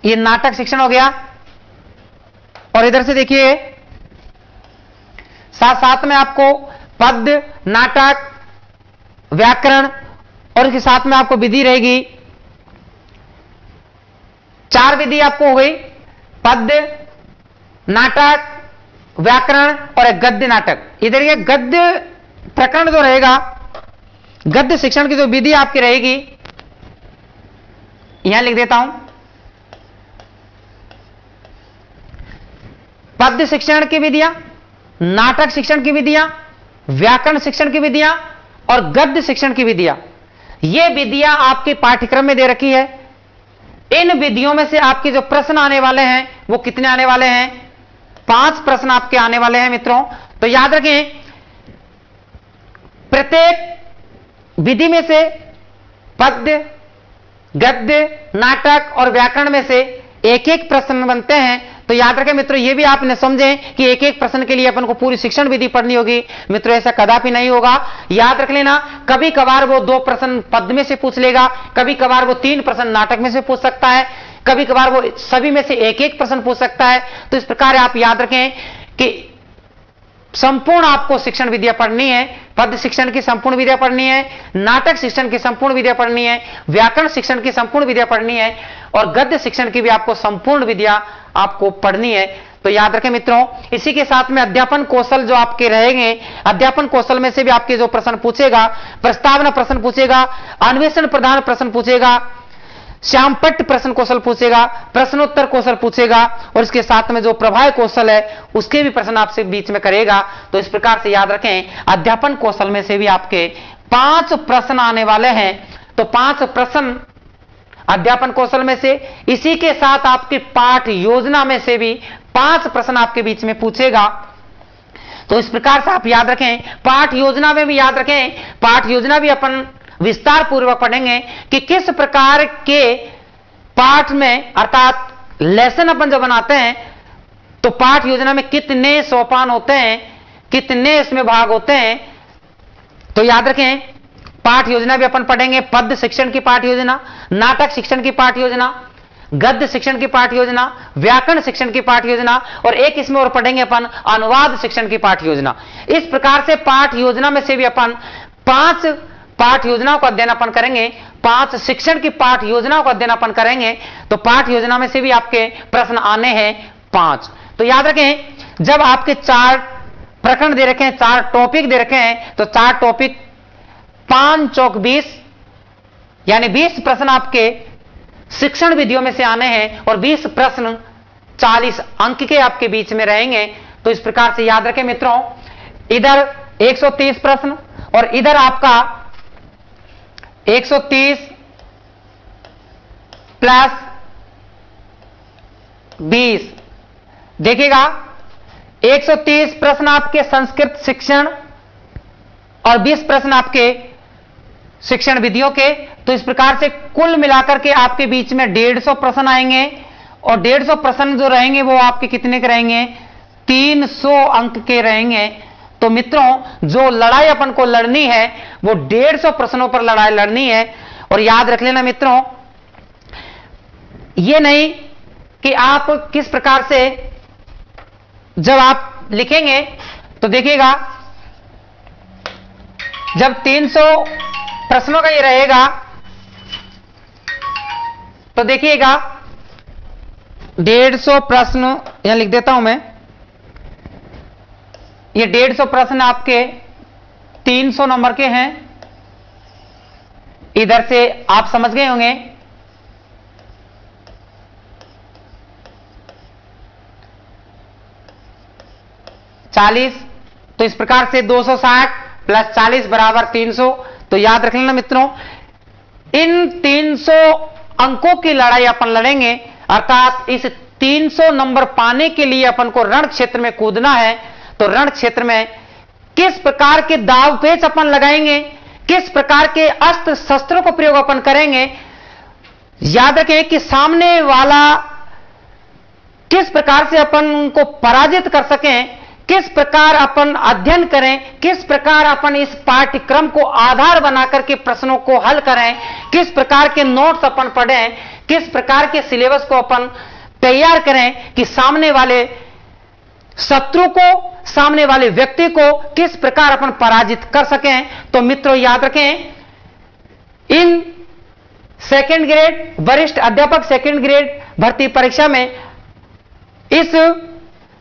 ये नाटक शिक्षण हो गया। और इधर से देखिए, साथ साथ में आपको पद्य, नाटक, व्याकरण और इसके साथ में आपको विधि रहेगी। 4 विधि आपको हो गई, पद्य, नाटक, व्याकरण और एक गद्य नाटक। इधर ये गद्य प्रकरण जो रहेगा, गद्य शिक्षण की जो विधि आपकी रहेगी, यहां लिख देता हूं, पद्य शिक्षण की विधियां, नाटक शिक्षण की विधियां, व्याकरण शिक्षण की विधियां और गद्य शिक्षण की विधियां। ये विधियां आपके पाठ्यक्रम में दे रखी है। इन विधियों में से आपके जो प्रश्न आने वाले हैं वो कितने आने वाले हैं? 5 प्रश्न आपके आने वाले हैं मित्रों। तो याद रखें, प्रत्येक विधि में से पद्य, गद्य, नाटक और व्याकरण में से एक एक प्रश्न बनते हैं। तो याद रखें मित्रों, ये भी आपने समझें कि एक एक प्रश्न के लिए अपन को पूरी शिक्षण विधि पढ़नी होगी। मित्रों ऐसा कदापि नहीं होगा। याद रख लेना, कभी कभार वो 2 प्रश्न पद्य में से पूछ लेगा, कभी कभार वो 3 प्रश्न नाटक में से पूछ सकता है, कभी कभार वो सभी में से एक एक प्रश्न पूछ सकता है। तो इस प्रकार आप याद रखें कि संपूर्ण आपको शिक्षण विधियां पढ़नी है। पद्य शिक्षण की संपूर्ण विधियां पढ़नी है, नाटक शिक्षण की संपूर्ण विधियां पढ़नी है, व्याकरण शिक्षण की संपूर्ण विधियां पढ़नी है और गद्य शिक्षण की भी आपको संपूर्ण विधियां आपको पढ़नी है। तो याद रखें मित्रों, इसी के साथ में अध्यापन कौशल जो आपके रहेंगे, अध्यापन कौशल में से भी आपके जो प्रश्न पूछेगा, प्रस्तावना प्रश्न पूछेगा, अन्वेषण प्रधान प्रश्न पूछेगा, श्यामपट्ट प्रश्न कौशल पूछेगा, प्रश्नोत्तर कौशल पूछेगा और इसके साथ में जो प्रभाव कौशल है उसके भी प्रश्न आपसे बीच में करेगा। तो इस प्रकार से याद रखें, अध्यापन कौशल में से भी आपके 5 प्रश्न आने वाले हैं। तो 5 प्रश्न अध्यापन कौशल में से, इसी के साथ आपकी पाठ योजना में से भी 5 प्रश्न आपके बीच में पूछेगा। तो इस प्रकार से आप याद रखें, पाठ योजना में भी याद रखें, पाठ योजना भी अपन विस्तार पूर्वक पढ़ेंगे कि किस प्रकार के पाठ में, अर्थात लेसन अपन जब बनाते हैं तो पाठ योजना में कितने सोपान होते हैं, कितने इसमें भाग होते हैं। तो याद रखें, पाठ योजना भी अपन पढ़ेंगे, पद्य शिक्षण की पाठ योजना, नाटक शिक्षण की पाठ योजना, गद्य शिक्षण की पाठ योजना, व्याकरण शिक्षण की पाठ योजना, और एक इसमें और पढ़ेंगे अपन अनुवाद शिक्षण की पाठ योजना। इस प्रकार से पाठ योजना में से भी अपन 5 पाठ योजनाओं का अध्ययन अपन करेंगे, 5 शिक्षण की पाठ योजनाओं का अध्ययन अपन करेंगे। तो पाठ योजना में से भी आपके प्रश्न आने हैं 5। तो याद रखें, जब आपके 4 प्रकरण दे रखे हैं, 4 टॉपिक दे रखे हैं, तो 4 टॉपिक 5 चौक 20, यानी 20 प्रश्न आपके शिक्षण विधियों में से आने हैं, और 20 प्रश्न 40 अंक के आपके बीच में रहेंगे। तो इस प्रकार से याद रखें मित्रों, इधर 130 प्रश्न और इधर आपका 130 प्लस 20। देखिएगा, 130 प्रश्न आपके संस्कृत शिक्षण और 20 प्रश्न आपके शिक्षण विधियों के। तो इस प्रकार से कुल मिलाकर के आपके बीच में 150 प्रश्न आएंगे, और 150 प्रश्न जो रहेंगे वो आपके कितने के रहेंगे? 300 अंक के रहेंगे। तो मित्रों, जो लड़ाई अपन को लड़नी है वो 150 प्रश्नों पर लड़ाई लड़नी है। और याद रख लेना मित्रों, ये नहीं कि आप किस प्रकार से जब आप लिखेंगे, तो देखिएगा, जब 300 प्रश्नों का ये रहेगा, तो देखिएगा 150 प्रश्न यहां लिख देता हूं मैं। ये 150 प्रश्न आपके 300 नंबर के हैं। इधर से आप समझ गए होंगे, चालीस। तो इस प्रकार से 260 प्लस 40 बराबर 300। तो याद रख लेना मित्रों, इन 300 अंकों की लड़ाई अपन लड़ेंगे, अर्थात इस 300 नंबर पाने के लिए अपन को रण क्षेत्र में कूदना है। तो रण क्षेत्र में किस प्रकार के दाव पेच अपन लगाएंगे, किस प्रकार के अस्त्र शस्त्रों का प्रयोग अपन करेंगे, याद रखें कि सामने वाला किस प्रकार से अपन को पराजित कर सकें, किस प्रकार अपन अध्ययन करें, किस प्रकार अपन इस पाठ्यक्रम को आधार बनाकर के प्रश्नों को हल करें, किस प्रकार के नोट्स अपन पढ़ें, किस प्रकार के सिलेबस को अपन तैयार करें कि सामने वाले शत्रु को, सामने वाले व्यक्ति को किस प्रकार अपन पराजित कर सकें। तो मित्रों याद रखें, इन सेकंड ग्रेड वरिष्ठ अध्यापक सेकंड ग्रेड भर्ती परीक्षा में इस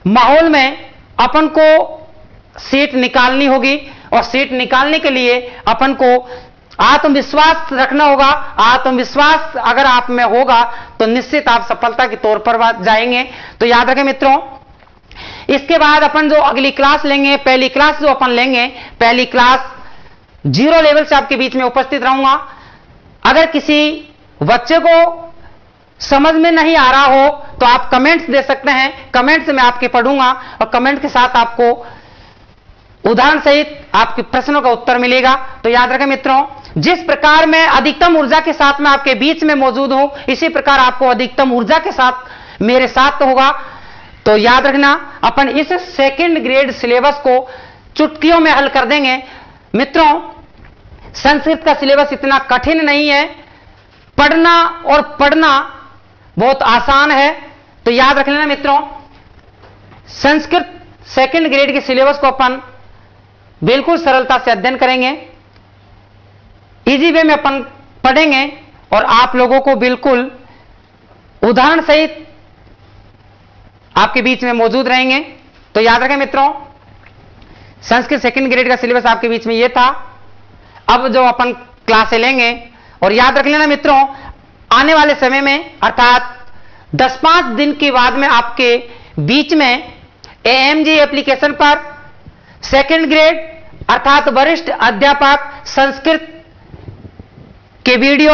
माहौल में अपन को सीट निकालनी होगी, और सीट निकालने के लिए अपन को आत्मविश्वास रखना होगा। आत्मविश्वास अगर आप में होगा तो निश्चित आप सफलता के तौर पर जाएंगे। तो याद रखें मित्रों, इसके बाद अपन जो अगली क्लास लेंगे, पहली क्लास जो अपन लेंगे, पहली क्लास 0 लेवल से आपके बीच में उपस्थित रहूंगा। अगर किसी बच्चे को समझ में नहीं आ रहा हो तो आप कमेंट्स दे सकते हैं, कमेंट्स में आपके पढ़ूंगा, और कमेंट के साथ आपको उदाहरण सहित आपके प्रश्नों का उत्तर मिलेगा। तो याद रखें मित्रों, जिस प्रकार मैं अधिकतम ऊर्जा के साथ में आपके बीच में मौजूद हूं, इसी प्रकार आपको अधिकतम ऊर्जा के साथ मेरे साथ होगा। तो याद रखना, अपन इस सेकंड ग्रेड सिलेबस को चुटकियों में हल कर देंगे। मित्रों, संस्कृत का सिलेबस इतना कठिन नहीं है, पढ़ना और पढ़ना बहुत आसान है। तो याद रख लेना मित्रों, संस्कृत सेकंड ग्रेड के सिलेबस को अपन बिल्कुल सरलता से अध्ययन करेंगे, इजी वे में अपन पढ़ेंगे, और आप लोगों को बिल्कुल उदाहरण सहित आपके बीच में मौजूद रहेंगे। तो याद रखें मित्रों, संस्कृत सेकंड ग्रेड का सिलेबस आपके बीच में यह था। अब जो अपन क्लासें लेंगे, और याद रख लेना मित्रों, आने वाले समय में अर्थात 10-5 दिन के बाद में आपके बीच में AMG एप्लीकेशन पर सेकंड ग्रेड अर्थात वरिष्ठ अध्यापक संस्कृत के वीडियो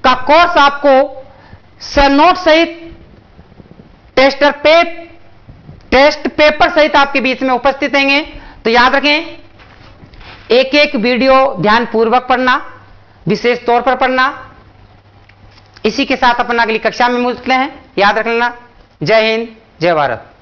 का कोर्स आपको नोट सहित टेस्ट पेपर सहित आपके बीच में उपस्थित रहेंगे। तो याद रखें, एक एक वीडियो ध्यानपूर्वक पढ़ना, विशेष तौर पर पढ़ना। इसी के साथ अपन अगली कक्षा में मिलते हैं। याद रख लेना। जय हिंद, जय भारत।